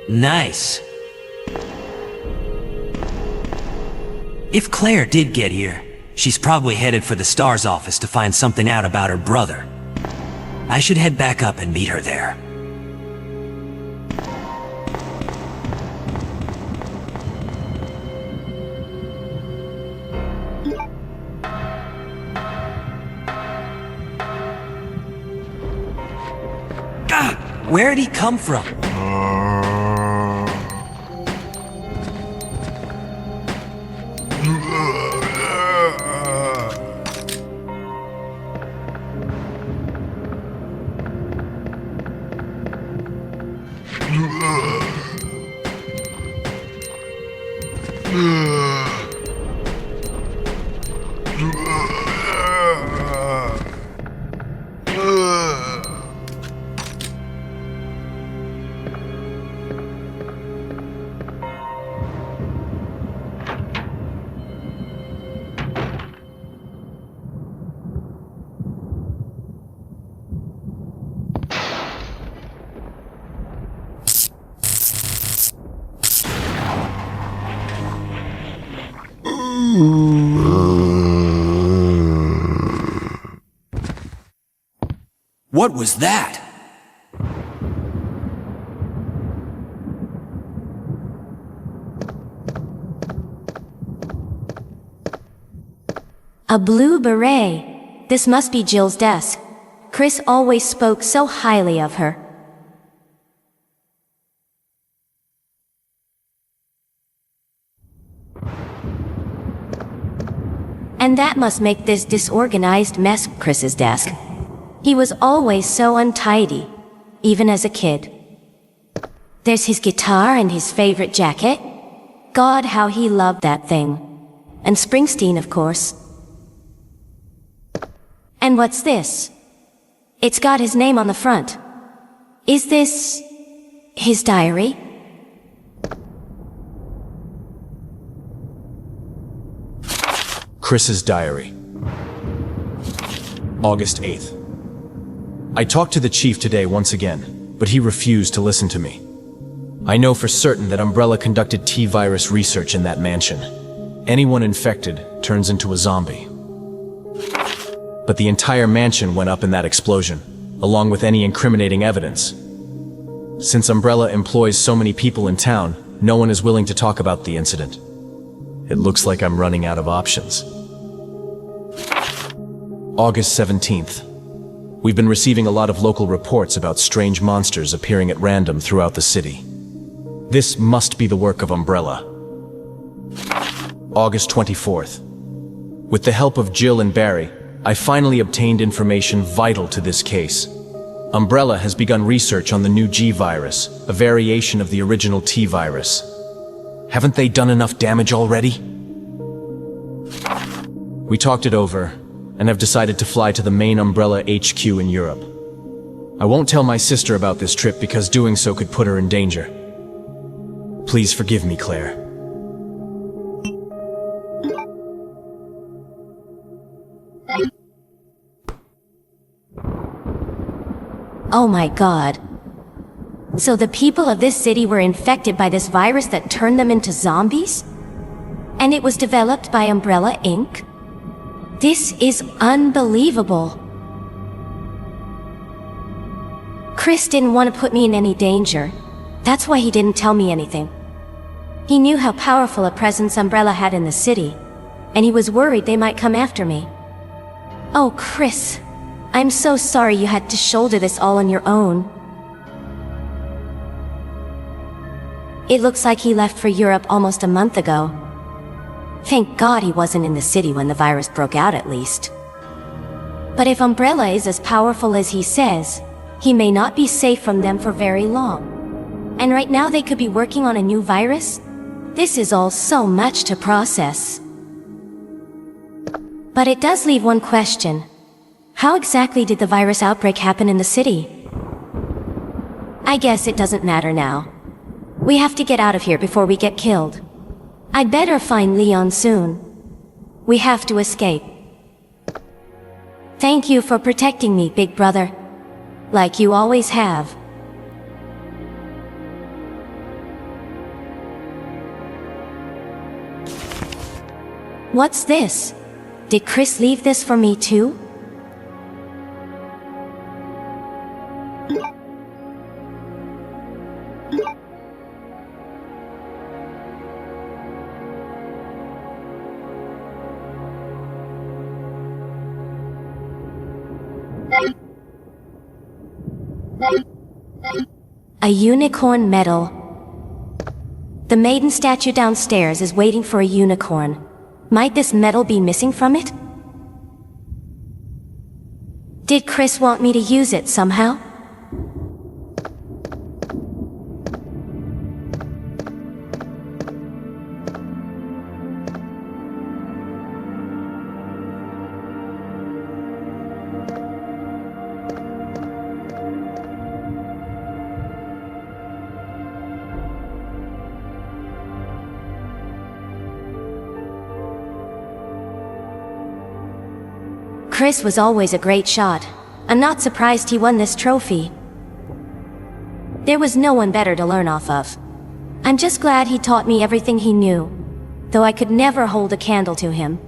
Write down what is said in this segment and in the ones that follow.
Nice. If Claire did get here, she's probably headed for the S.T.A.R.S office to find something out about her brother. I should head back up and meet her there. Ah! Where'd he come from? What was that? A blue beret. This must be Jill's desk. Chris always spoke so highly of her. And that must make this disorganized mess Chris's desk. He was always so untidy, even as a kid. There's his guitar and his favorite jacket. God, how he loved that thing. And Springsteen, of course. And what's this? It's got his name on the front. Is this his diary? Chris's diary. August 8th. I talked to the chief today once again, but he refused to listen to me. I know for certain that Umbrella conducted T-virus research in that mansion. Anyone infected turns into a zombie. But the entire mansion went up in that explosion, along with any incriminating evidence. Since Umbrella employs so many people in town, no one is willing to talk about the incident. It looks like I'm running out of options. August 17th. We've been receiving a lot of local reports about strange monsters appearing at random throughout the city. This must be the work of Umbrella. August 24th. With the help of Jill and Barry, I finally obtained information vital to this case. Umbrella has begun research on the new G virus, a variation of the original T virus. Haven't they done enough damage already? We talked it over, and have decided to fly to the main Umbrella HQ in Europe. I won't tell my sister about this trip because doing so could put her in danger. Please forgive me, Claire. Oh my God. So the people of this city were infected by this virus that turned them into zombies? And it was developed by Umbrella Inc.? This is unbelievable. Chris didn't want to put me in any danger. That's why he didn't tell me anything. He knew how powerful a presence Umbrella had in the city, and he was worried they might come after me. Oh, Chris, I'm so sorry you had to shoulder this all on your own. It looks like he left for Europe almost a month ago. Thank God he wasn't in the city when the virus broke out, at least. But if Umbrella is as powerful as he says, he may not be safe from them for very long. And right now they could be working on a new virus? This is all so much to process. But it does leave one question. How exactly did the virus outbreak happen in the city? I guess it doesn't matter now. We have to get out of here before we get killed. I'd better find Leon soon. We have to escape. Thank you for protecting me, big brother. Like you always have. What's this? Did Chris leave this for me too? A unicorn medal. The maiden statue downstairs is waiting for a unicorn. Might this medal be missing from it? Did Chris want me to use it somehow? Chris was always a great shot. I'm not surprised he won this trophy. There was no one better to learn off of. I'm just glad he taught me everything he knew, though I could never hold a candle to him.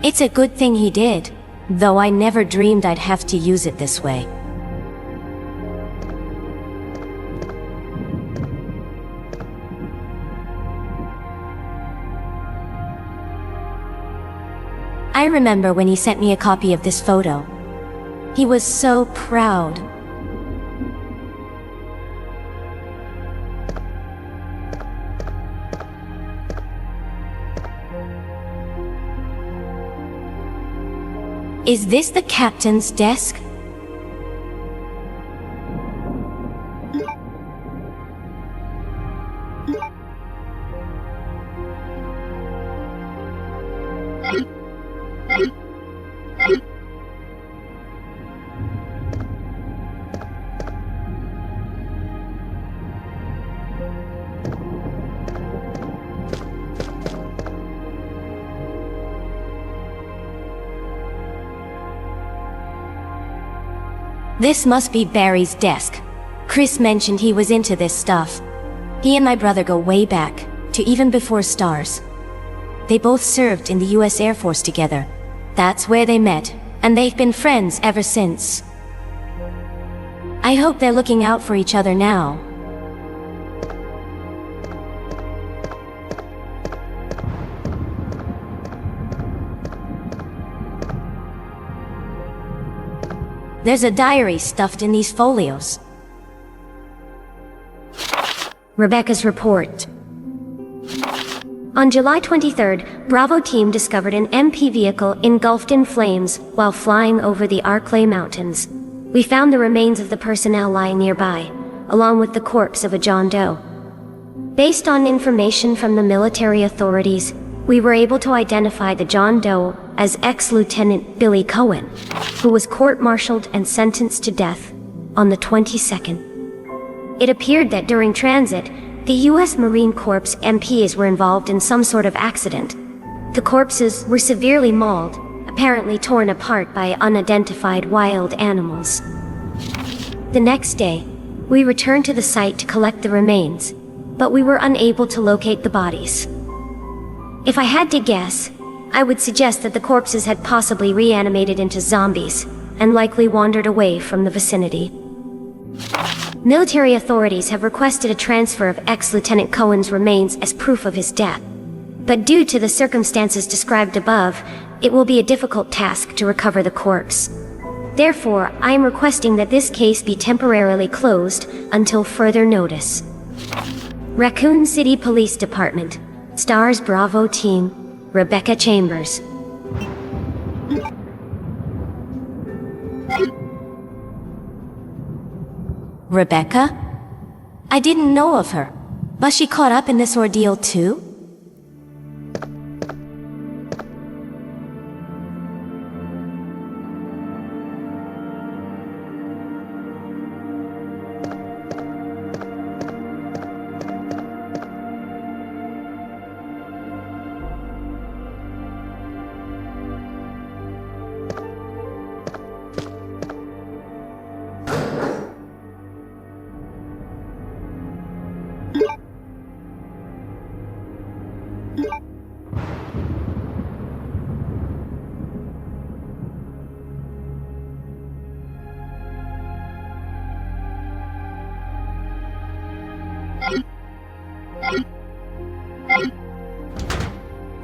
It's a good thing he did, though I never dreamed I'd have to use it this way. I remember when he sent me a copy of this photo. He was so proud. Is this the captain's desk? This must be Barry's desk. Chris mentioned he was into this stuff. He and my brother go way back, to even before S.T.A.R.S. They both served in the US Air Force together. That's where they met, and they've been friends ever since. I hope they're looking out for each other now. There's a diary stuffed in these folios. Rebecca's report. On July 23rd, Bravo team discovered an MP vehicle engulfed in flames while flying over the Arklay Mountains. We found the remains of the personnel lying nearby, along with the corpse of a John Doe. Based on information from the military authorities, we were able to identify the John Doe as ex-Lieutenant Billy Cohen, who was court-martialed and sentenced to death on the 22nd. It appeared that during transit, the U.S. Marine Corps MPs were involved in some sort of accident. The corpses were severely mauled, apparently torn apart by unidentified wild animals. The next day, we returned to the site to collect the remains, but we were unable to locate the bodies. If I had to guess, I would suggest that the corpses had possibly reanimated into zombies and likely wandered away from the vicinity. Military authorities have requested a transfer of ex-Lieutenant Cohen's remains as proof of his death. But due to the circumstances described above, it will be a difficult task to recover the corpse. Therefore, I am requesting that this case be temporarily closed until further notice. Raccoon City Police Department, S.T.A.R.S Bravo Team, Rebecca Chambers. Rebecca? I didn't know of her. Was she caught up in this ordeal too?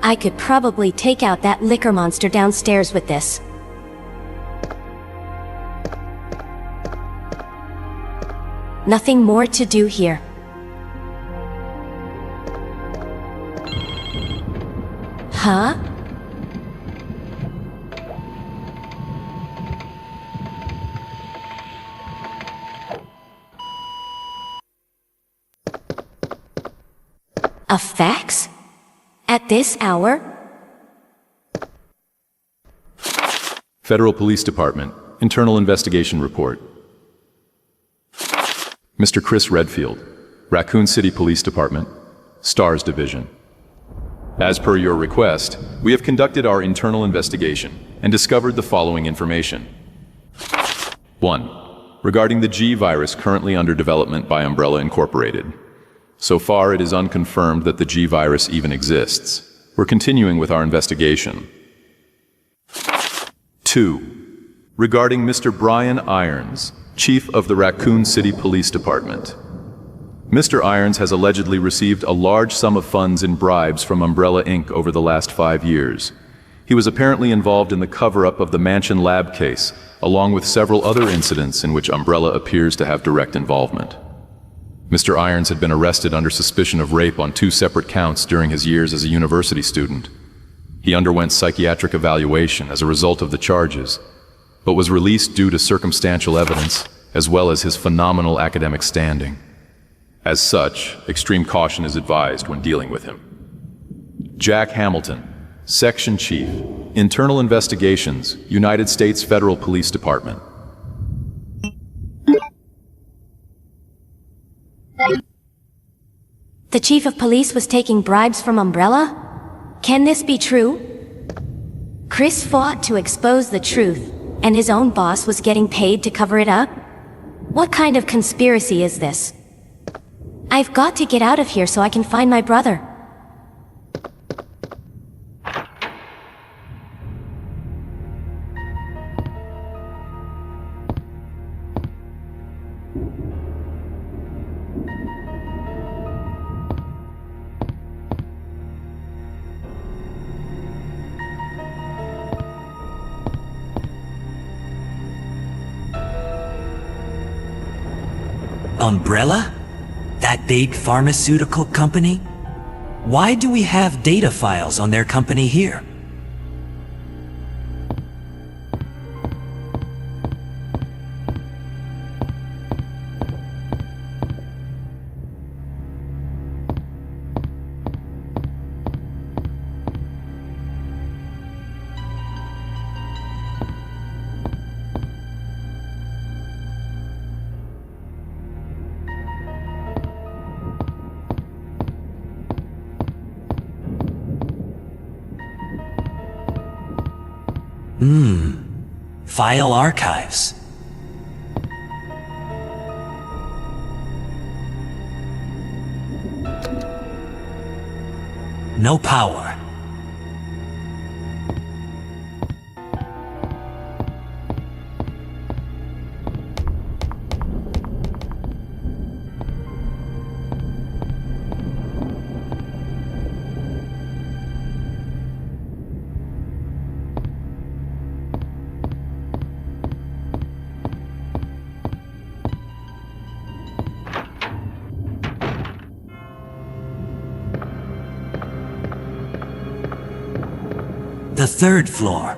I could probably take out that liquor monster downstairs with this. Nothing more to do here. Huh? A fax? At this hour? Federal Police Department, Internal Investigation Report. Mr. Chris Redfield, Raccoon City Police Department, S.T.A.R.S Division. As per your request, we have conducted our internal investigation and discovered the following information. 1. Regarding the G virus currently under development by Umbrella Incorporated. So far, it is unconfirmed that the G virus even exists. We're continuing with our investigation. 2. Regarding Mr. Brian Irons, Chief of the Raccoon City Police Department. Mr. Irons has allegedly received a large sum of funds in bribes from Umbrella Inc. over the last 5 years. He was apparently involved in the cover-up of the Mansion Lab case, along with several other incidents in which Umbrella appears to have direct involvement. Mr. Irons had been arrested under suspicion of rape on 2 separate counts during his years as a university student. He underwent psychiatric evaluation as a result of the charges, but was released due to circumstantial evidence as well as his phenomenal academic standing. As such, extreme caution is advised when dealing with him. Jack Hamilton, Section Chief, Internal Investigations, United States Federal Police Department. The chief of police was taking bribes from Umbrella? Can this be true? Chris fought to expose the truth, and his own boss was getting paid to cover it up? What kind of conspiracy is this? I've got to get out of here so I can find my brother. Umbrella? That big pharmaceutical company? Why do we have data files on their company here? File archives. No power. The 3rd floor.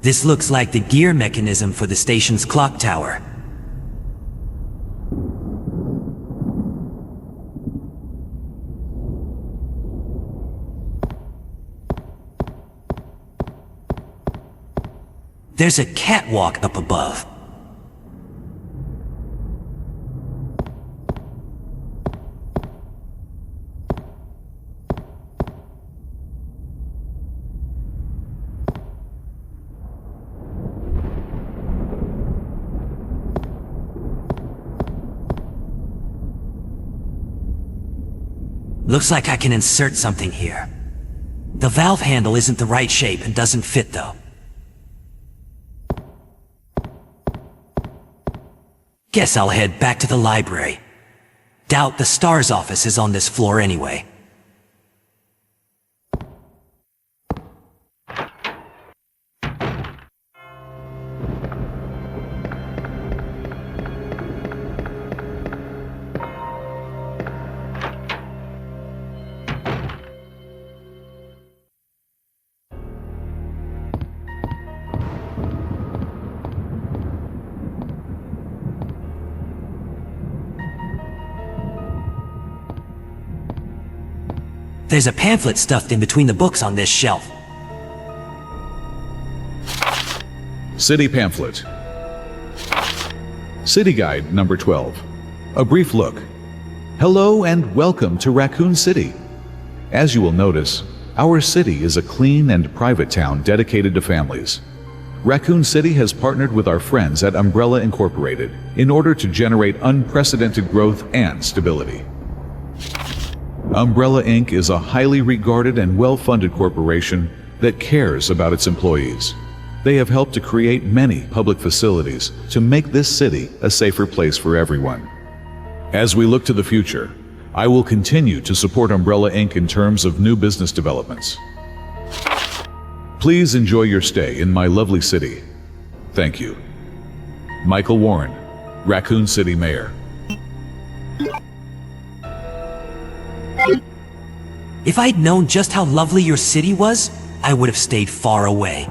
This looks like the gear mechanism for the station's clock tower. There's a catwalk up above. Looks like I can insert something here. The valve handle isn't the right shape and doesn't fit though. Guess I'll head back to the library. Doubt the S.T.A.R.S office is on this floor anyway. There's a pamphlet stuffed in between the books on this shelf. City Pamphlet. City Guide number 12. A brief look. Hello and welcome to Raccoon City. As you will notice, our city is a clean and private town dedicated to families. Raccoon City has partnered with our friends at Umbrella Incorporated in order to generate unprecedented growth and stability. Umbrella Inc. is a highly regarded and well-funded corporation that cares about its employees. They have helped to create many public facilities to make this city a safer place for everyone. As we look to the future, I will continue to support Umbrella Inc. in terms of new business developments. Please enjoy your stay in my lovely city. Thank you. Michael Warren, Raccoon City Mayor. If I'd known just how lovely your city was, I would have stayed far away.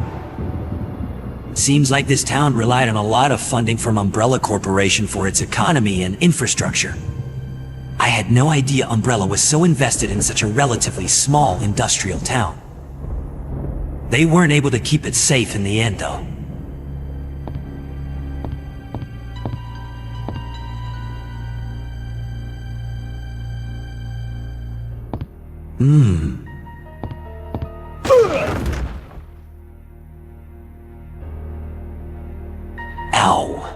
Seems like this town relied on a lot of funding from Umbrella Corporation for its economy and infrastructure. I had no idea Umbrella was so invested in such a relatively small industrial town. They weren't able to keep it safe in the end, though. Ow.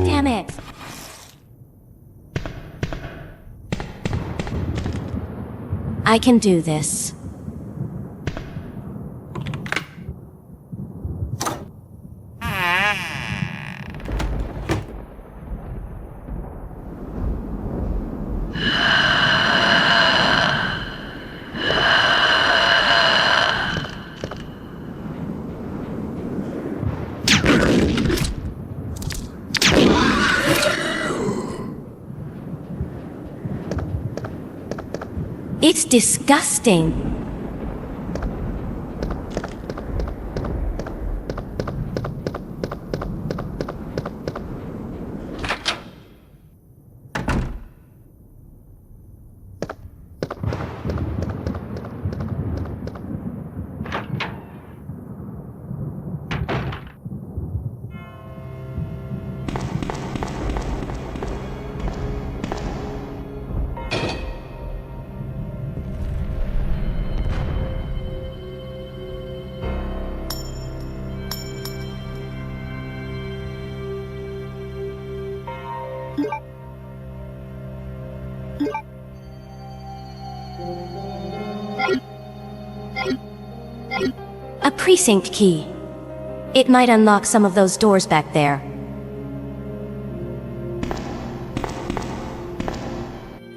Damn it. I can do this. It's disgusting. A precinct key. It might unlock some of those doors back there.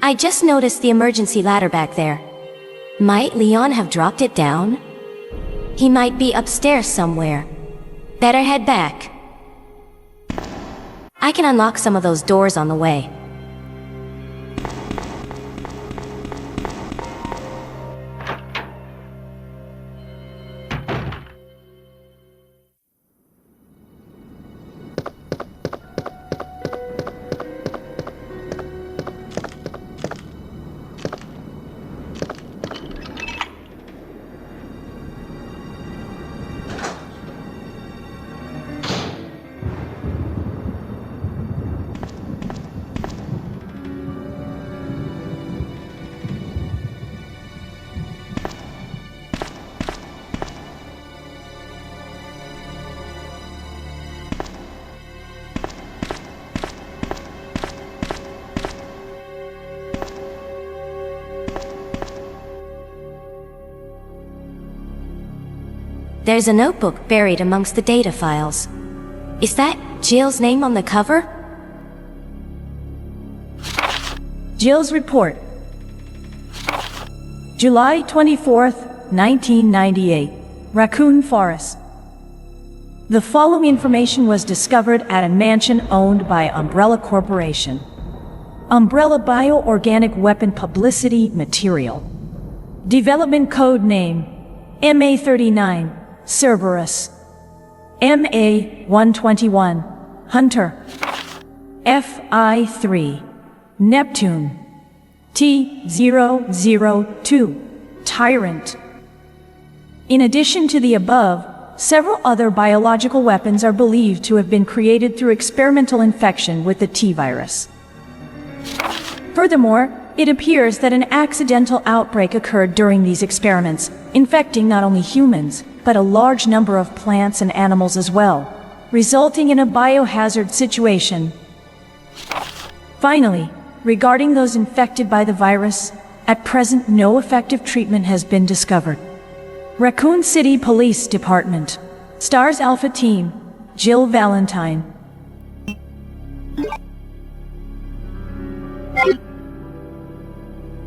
I just noticed the emergency ladder back there. Might Leon have dropped it down? He might be upstairs somewhere. Better head back. I can unlock some of those doors on the way. There's a notebook buried amongst the data files. Is that Jill's name on the cover? Jill's report. July 24th, 1998. Raccoon Forest. The following information was discovered at a mansion owned by Umbrella Corporation. Umbrella Bioorganic Weapon Publicity Material. Development Code Name MA39 Cerberus. MA121 Hunter. FI3 Neptune. T002 Tyrant. In addition to the above, several other biological weapons are believed to have been created through experimental infection with the T-virus. Furthermore, it appears that an accidental outbreak occurred during these experiments, infecting not only humans, but a large number of plants and animals as well, resulting in a biohazard situation. Finally, regarding those infected by the virus, at present no effective treatment has been discovered. Raccoon City Police Department. S.T.A.R.S Alpha Team. Jill Valentine.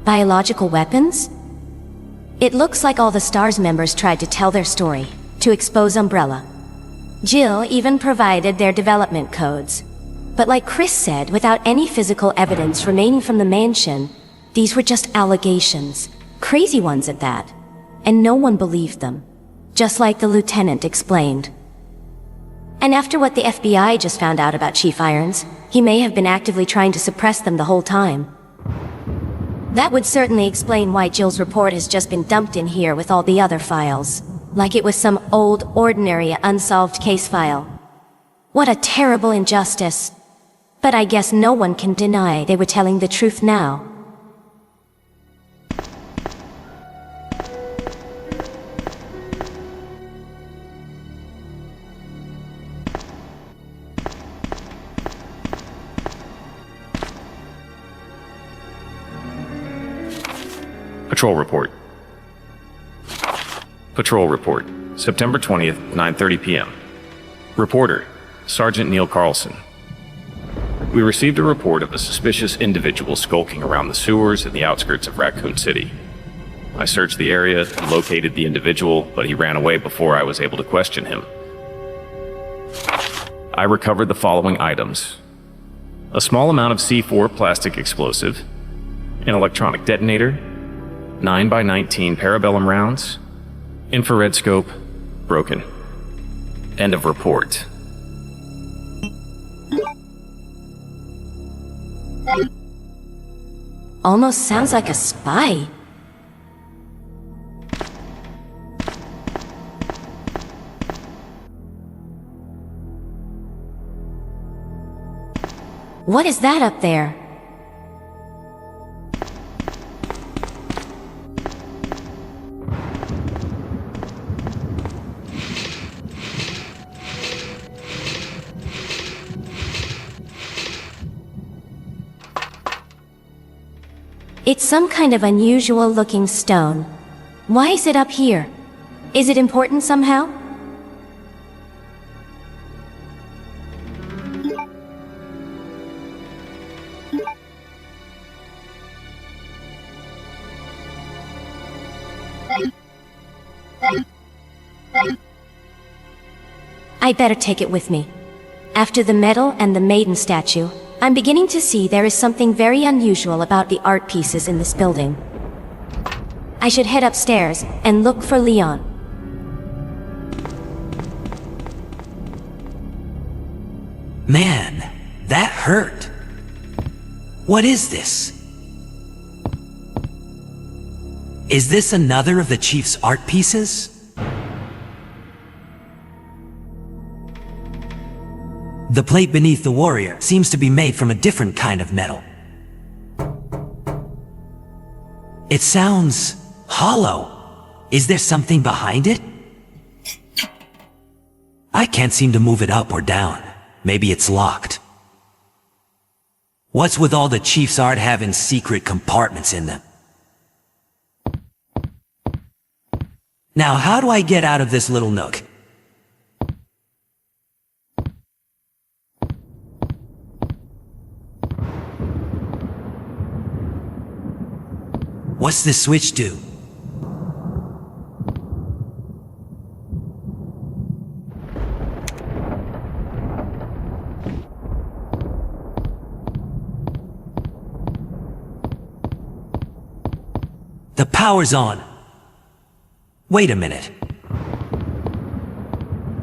Biological weapons? It looks like all the S.T.A.R.S members tried to tell their story, to expose Umbrella. Jill even provided their development codes. But like Chris said, without any physical evidence remaining from the mansion, these were just allegations, crazy ones at that. And no one believed them, just like the lieutenant explained. And after what the FBI just found out about Chief Irons, he may have been actively trying to suppress them the whole time. That would certainly explain why Jill's report has just been dumped in here with all the other files, like it was some old, ordinary, unsolved case file. What a terrible injustice. But I guess no one can deny they were telling the truth now. Patrol report. Patrol report. September 20th, 9:30 p.m. Reporter, Sergeant Neil Carlson. We received a report of a suspicious individual skulking around the sewers in the outskirts of Raccoon City. I searched the area and located the individual, but he ran away before I was able to question him. I recovered the following items: a small amount of C4 plastic explosive, an electronic detonator, 9x19 parabellum rounds, infrared scope, broken. End of report. Almost sounds like a spy. What is that up there? It's some kind of unusual looking stone. Why is it up here? Is it important somehow? I better take it with me. After the medal and the maiden statue, I'm beginning to see there is something very unusual about the art pieces in this building. I should head upstairs and look for Leon. Man, that hurt. What is this? Is this another of the Chief's art pieces? The plate beneath the warrior seems to be made from a different kind of metal. It sounds hollow. Is there something behind it? I can't seem to move it up or down. Maybe it's locked. What's with all the Chief's art having secret compartments in them? Now how do I get out of this little nook? What's this switch do? The power's on. Wait a minute.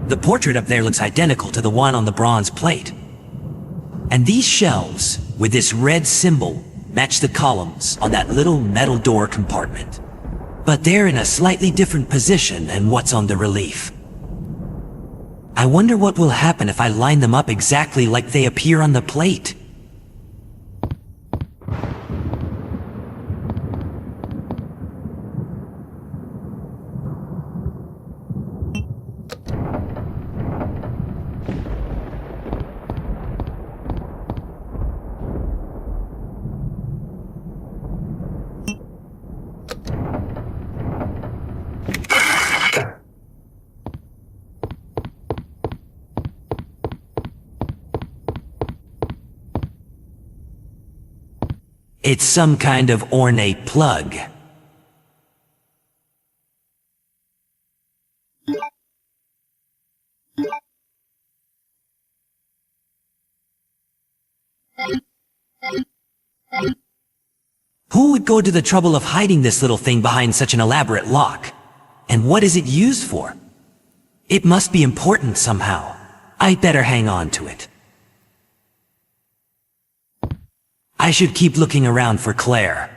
The portrait up there looks identical to the one on the bronze plate. And these shelves, with this red symbol, match the columns on that little metal door compartment. But they're in a slightly different position than what's on the relief. I wonder what will happen if I line them up exactly like they appear on the plate. It's some kind of ornate plug. Who would go to the trouble of hiding this little thing behind such an elaborate lock? And what is it used for? It must be important somehow. I'd better hang on to it. I should keep looking around for Claire.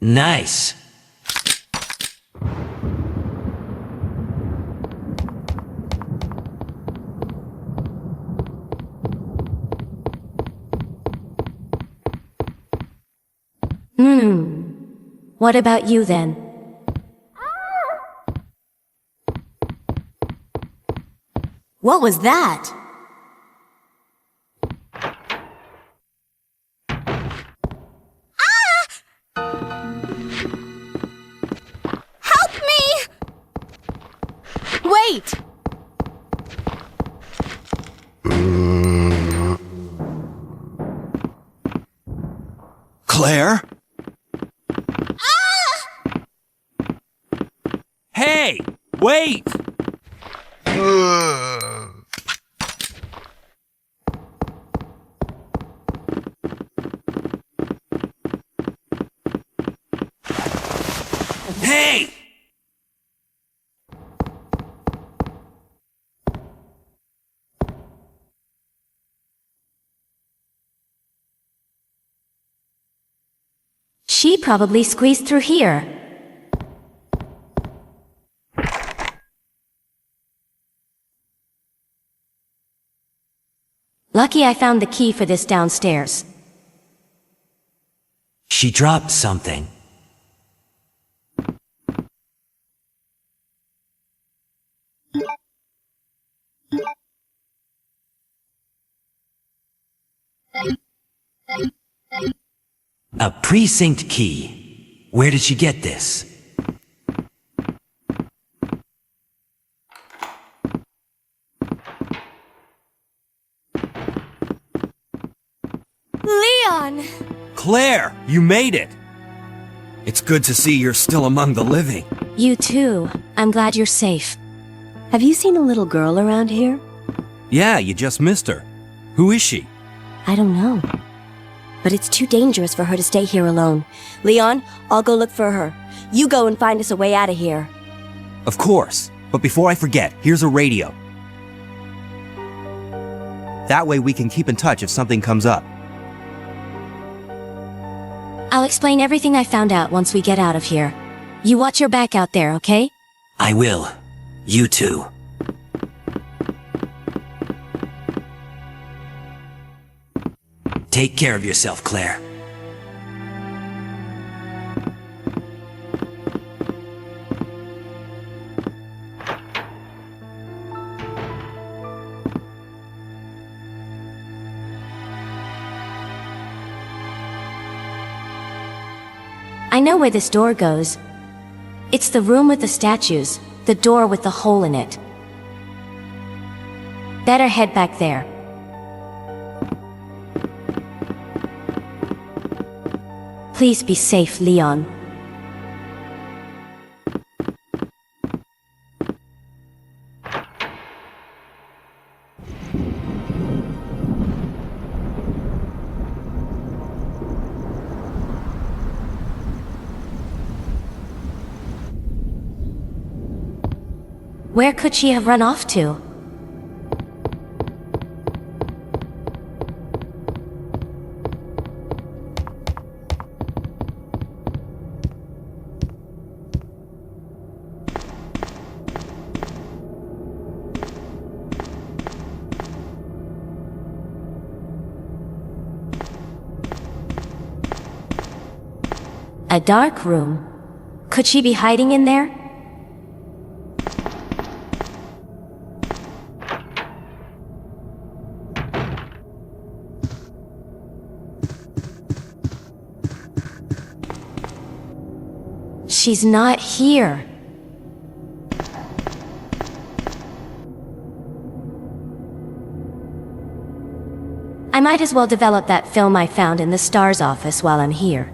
Nice. What about you then? What was that? Help me! Wait! Claire? Hey! Wait! Hey! She probably squeezed through here. Lucky I found the key for this downstairs. She dropped something. A precinct key. Where did she get this? Leon! Claire, you made it! It's good to see you're still among the living. You too. I'm glad you're safe. Have you seen a little girl around here? Yeah, you just missed her. Who is she? I don't know. but it's too dangerous for her to stay here alone. Leon, I'll go look for her. You go and find us a way out of here. Of course. But before I forget, here's a radio. That way we can keep in touch if something comes up. I'll explain everything I found out once we get out of here. You watch your back out there, okay? I will. You too. Take care of yourself, Claire. I know where this door goes. It's the room with the statues, the door with the hole in it. Better head back there. Please be safe, Leon. Where could she have run off to? A dark room. Could she be hiding in there? She's not here. I might as well develop that film I found in the S.T.A.R.S office while I'm here.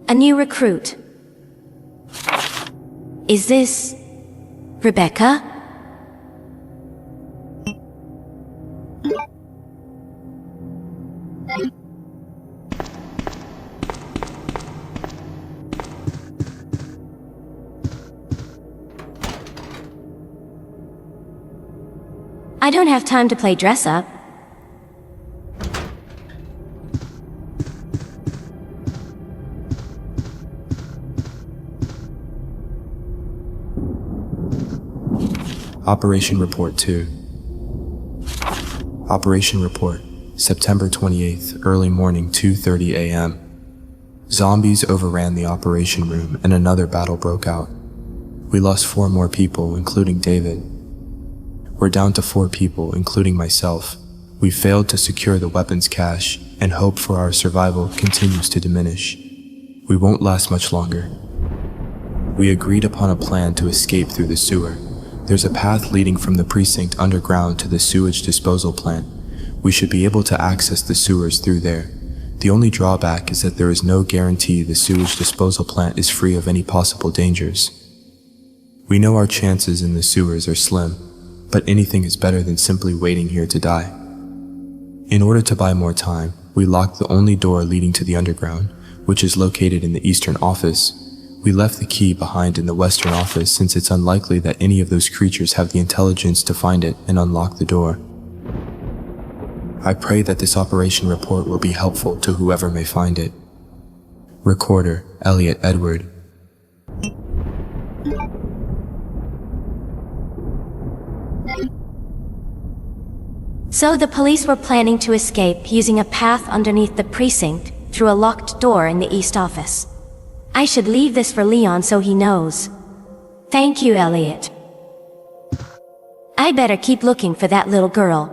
A new recruit. Is this Rebecca? I don't have time to play dress up. Operation Report 2. Operation Report, September 28th, early morning, 2:30 a.m. Zombies overran the operation room and another battle broke out. We lost 4 more people, including David. We're down to 4 people, including myself. We failed to secure the weapons cache, and hope for our survival continues to diminish. We won't last much longer. We agreed upon a plan to escape through the sewer. There's a path leading from the precinct underground to the sewage disposal plant. We should be able to access the sewers through there. The only drawback is that there is no guarantee the sewage disposal plant is free of any possible dangers. We know our chances in the sewers are slim, but anything is better than simply waiting here to die. In order to buy more time, we locked the only door leading to the underground, which is located in the eastern office. We left the key behind in the western office since it's unlikely that any of those creatures have the intelligence to find it and unlock the door. I pray that this operation report will be helpful to whoever may find it. Recorder, Elliot Edward. So the police were planning to escape using a path underneath the precinct through a locked door in the east office. I should leave this for Leon so he knows. Thank you, Elliot. I better keep looking for that little girl.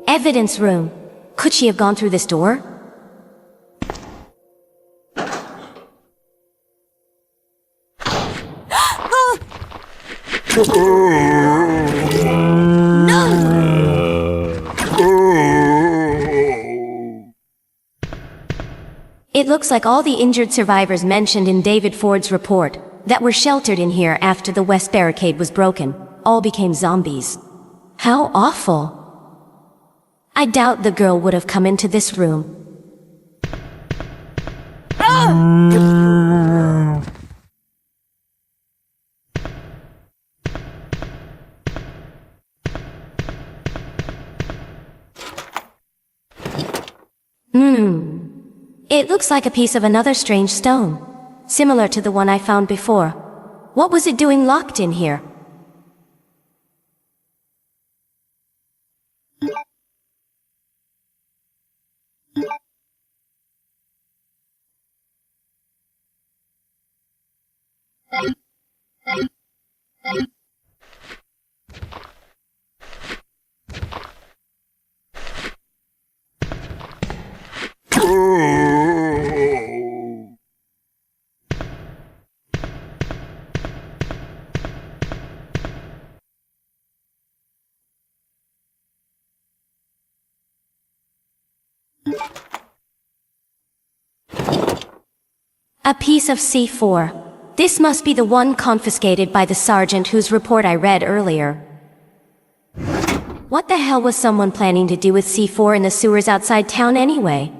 Evidence room. Could she have gone through this door? It looks like all the injured survivors mentioned in David Ford's report, that were sheltered in here after the west barricade was broken, all became zombies. How awful. I doubt the girl would have come into this room. It looks like a piece of another strange stone, similar to the one I found before. What was it doing locked in here? A piece of C4. This must be the one confiscated by the sergeant whose report I read earlier. What the hell was someone planning to do with C4 in the sewers outside town anyway?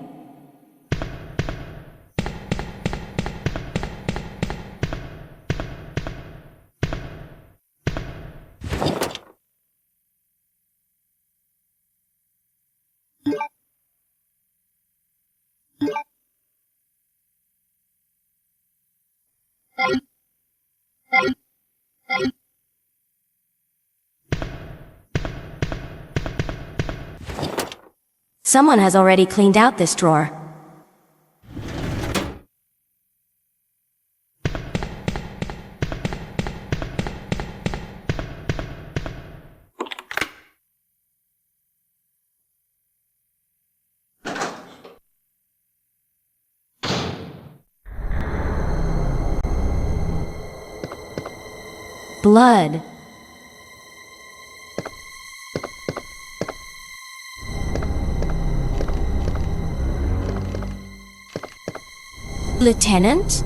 Someone has already cleaned out this drawer. Blood. Lieutenant?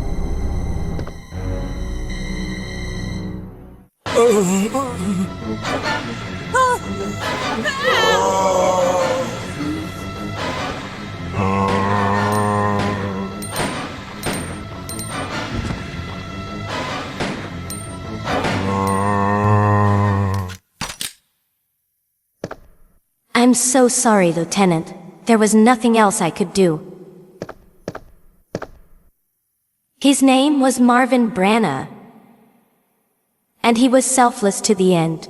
I'm so sorry, Lieutenant. There was nothing else I could do. His name was Marvin Branna, and he was selfless to the end.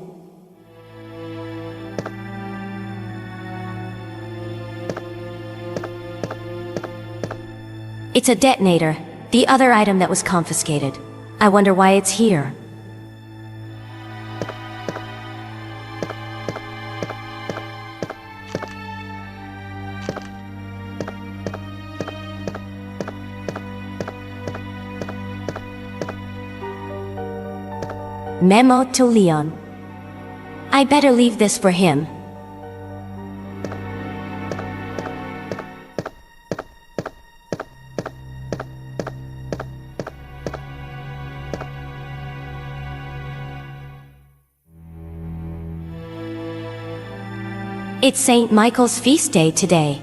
It's a detonator, the other item that was confiscated. I wonder why it's here. Memo to Leon. I better leave this for him. It's St. Michael's feast day today.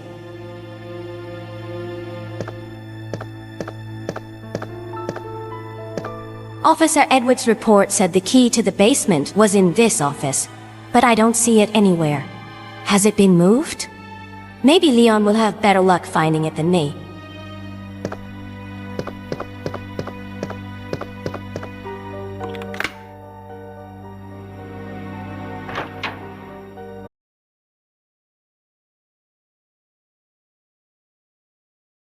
Officer Edwards' report said the key to the basement was in this office, but I don't see it anywhere. Has it been moved? Maybe Leon will have better luck finding it than me.